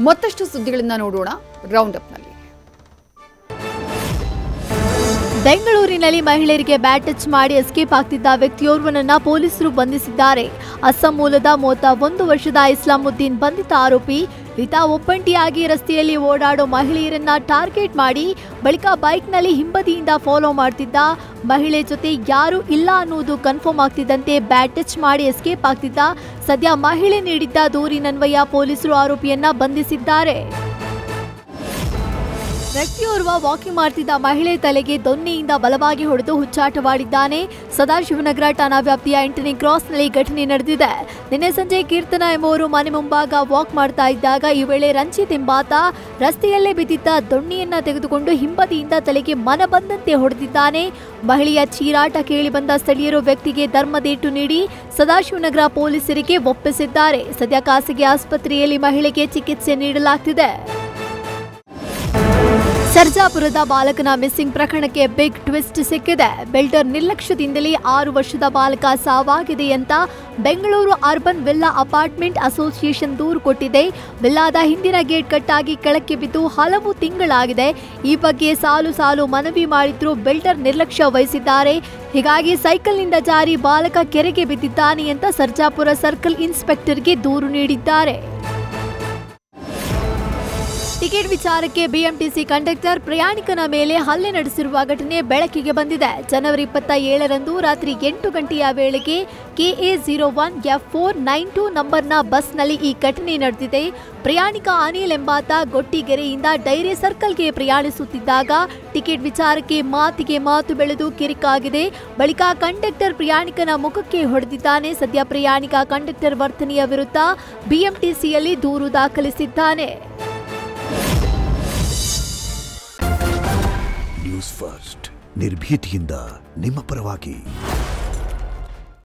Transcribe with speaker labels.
Speaker 1: ಮತ್ತಷ್ಟು ಸುದ್ದಿಗಳನ್ನ ನೋಡೋಣ ರೌಂಡ್ ಅಪ್ನಲ್ಲಿ.
Speaker 2: ಬೆಂಗಳೂರಿನಲ್ಲಿ ಮಹಿಳೆಯರಿಗೆ ಬ್ಯಾಟ್ ಟಚ್ ಮಾಡಿ ಎಸ್ಕೇಪ್ ಆಗ್ತಿದ್ದ ವ್ಯಕ್ತಿಯೋರ್ವನನ್ನ ಪೊಲೀಸರು ಬಂಧಿಸಿದ್ದಾರೆ. ಅಸ್ಸಾಂ ಮೂಲದ 31 ವರ್ಷದ ಇಸ್ಲಾಮುದ್ದೀನ್ ಬಂಧಿತ ಆರೋಪಿ. ಈತ ಒಬ್ಬಂಟಿಯಾಗಿ ರಸ್ತೆಯಲ್ಲಿ ಓಡಾಡೋ ಮಹಿಳೆಯರನ್ನ ಟಾರ್ಗೆಟ್ ಮಾಡಿ ಬಳಿಕ ಬೈಕ್ನಲ್ಲಿ ಹಿಂಬದಿಯಿಂದ ಫಾಲೋ ಮಾಡ್ತಿದ್ದ. ಮಹಿಳೆ ಜೊತೆ ಯಾರೂ ಇಲ್ಲ ಅನ್ನೋದು ಕನ್ಫರ್ಮ್ ಆಗ್ತಿದ್ದಂತೆ ಬ್ಯಾಟ್ ಟಚ್ ಮಾಡಿ ಎಸ್ಕೇಪ್ ಆಗ್ತಿದ್ದ. ಸದ್ಯ ಮಹಿಳೆ ನೀಡಿದ್ದ ದೂರಿನನ್ವಯ ಪೊಲೀಸರು ಆರೋಪಿಯನ್ನ ಬಂಧಿಸಿದ್ದಾರೆ. ವ್ಯಕ್ತಿಯೋರ್ವ ವಾಕಿಂಗ್ ಮಾಡ್ತಿದ್ದ ಮಹಿಳೆ ತಲೆಗೆ ದೊನ್ನೆಯಿಂದ ಬಲವಾಗಿ ಹೊಡೆದು ಹುಚ್ಚಾಟವಾಡಿದ್ದಾನೆ. ಸದಾಶಿವನಗರ ಠಾಣಾ ವ್ಯಾಪ್ತಿಯ 8ನೇ ಕ್ರಾಸ್ನಲ್ಲಿ ಘಟನೆ ನಡೆದಿದೆ. ನಿನ್ನೆ ಸಂಜೆ ಕೀರ್ತನ ಎಂಬುವರು ಮನೆ ಮುಂಭಾಗ ವಾಕ್ ಮಾಡ್ತಾ ಇದ್ದಾಗ ಈ ವೇಳೆ ರಂಜಿತ್ ಎಂಬಾತ ರಸ್ತೆಯಲ್ಲೇ ಬಿದ್ದಿದ್ದ ದೊಣ್ಣೆಯನ್ನ ತೆಗೆದುಕೊಂಡು ಹಿಂಬದಿಯಿಂದ ತಲೆಗೆ ಮನ ಬಂದಂತೆ ಹೊಡೆದಿದ್ದಾನೆ. ಮಹಿಳೆಯ ಚೀರಾಟ ಕೇಳಿ ಬಂದ ಸ್ಥಳೀಯರು ವ್ಯಕ್ತಿಗೆ ಧರ್ಮದೇಟು ನೀಡಿ ಸದಾಶಿವನಗರ ಪೊಲೀಸರಿಗೆ ಒಪ್ಪಿಸಿದ್ದಾರೆ. ಸದ್ಯ ಖಾಸಗಿ ಆಸ್ಪತ್ರೆಯಲ್ಲಿ ಮಹಿಳೆಗೆ ಚಿಕಿತ್ಸೆ ನೀಡಲಾಗ್ತಿದೆ. ಸರ್ಜಾಪುರದ ಬಾಲಕನ ಮಿಸ್ಸಿಂಗ್ ಪ್ರಕರಣಕ್ಕೆ ಬಿಗ್ ಟ್ವಿಸ್ಟ್ ಸಿಕ್ಕಿದೆ. ಬಿಲ್ಡರ್ ನಿರ್ಲಕ್ಷ್ಯದಿಂದಲೇ 6 ವರ್ಷದ ಬಾಲಕ ಸಾವಾಗಿದೆ ಅಂತ Bengaluru urban villa apartment association ದೂರು ಕೊಟ್ಟಿದೆ. ವಿಲ್ಲಾದ ಹಿಂದಿನ ಗೇಟ್ ಕಟ್ಟಾಗಿ ಕೆಳಕ್ಕೆ ಬಿದ್ದು ಹಲವು ತಿಂಗಳಾಗಿದೆ. ಈ ಬಗ್ಗೆ ಸಾಲು ಸಾಲು ಮನವಿ ಮಾಡಿದ್ರೂ ಬಿಲ್ಡರ್ ನಿರ್ಲಕ್ಷ್ಯ ವಹಿಸಿದ್ದಾರೆ. ಹೀಗಾಗಿ ಸೈಕಲ್ನಿಂದ ಜಾರಿ ಬಾಲಕ ಕೆರೆಗೆ ಬಿದ್ದಿದ್ದಾನೆ ಅಂತ ಸರ್ಜಾಪುರ ಸರ್ಕಲ್ ಇನ್ಸ್ಪೆಕ್ಟರ್ಗೆ ದೂರು ನೀಡಿದ್ದಾರೆ. ಟಿಕೆಟ್ ವಿಚಾರಕ್ಕೆ ಬಿಎಂಟಿಸಿ ಕಂಡಕ್ಟರ್ ಪ್ರಯಾಣಿಕನ ಮೇಲೆ ಹಲ್ಲೆ ನಡೆಸಿರುವ ಘಟನೆ ಬೆಳಕಿಗೆ ಬಂದಿದೆ. ಜನವರಿ 27ರಂದು ರಾತ್ರಿ 8 ಗಂಟೆಯ ವೇಳೆಗೆ KA01F492 ನಂಬರ್ನ ಬಸ್ನಲ್ಲಿ ಈ ಘಟನೆ ನಡೆದಿದೆ. ಪ್ರಯಾಣಿಕ ಅನಿಲ್ ಎಂಬಾತ ಗೊಟ್ಟಿಗೆರೆಯಿಂದ ಡೈರೆ ಸರ್ಕಲ್ಗೆ ಪ್ರಯಾಣಿಸುತ್ತಿದ್ದಾಗ ಟಿಕೆಟ್ ವಿಚಾರಕ್ಕೆ ಮಾತಿಗೆ ಮಾತು ಬೆಳೆದು ಕಿರಿಕಾಗಿದೆ. ಬಳಿಕ ಕಂಡಕ್ಟರ್ ಪ್ರಯಾಣಿಕನ ಮುಖಕ್ಕೆ ಹೊಡೆದಿದ್ದಾನೆ. ಸದ್ಯ ಪ್ರಯಾಣಿಕ ಕಂಡಕ್ಟರ್ ವರ್ತನೆಯ ವಿರುದ್ಧ ಬಿಎಂಟಿಸಿಯಲ್ಲಿ ದೂರು ದಾಖಲಿಸಿದ್ದಾನೆ.
Speaker 3: ನ್ಯೂಸ್ ಫಸ್ಟ್ ನಿರ್ಭೀತಿಯಿಂದ ನಿಮ್ಮ ಪರವಾಗಿ.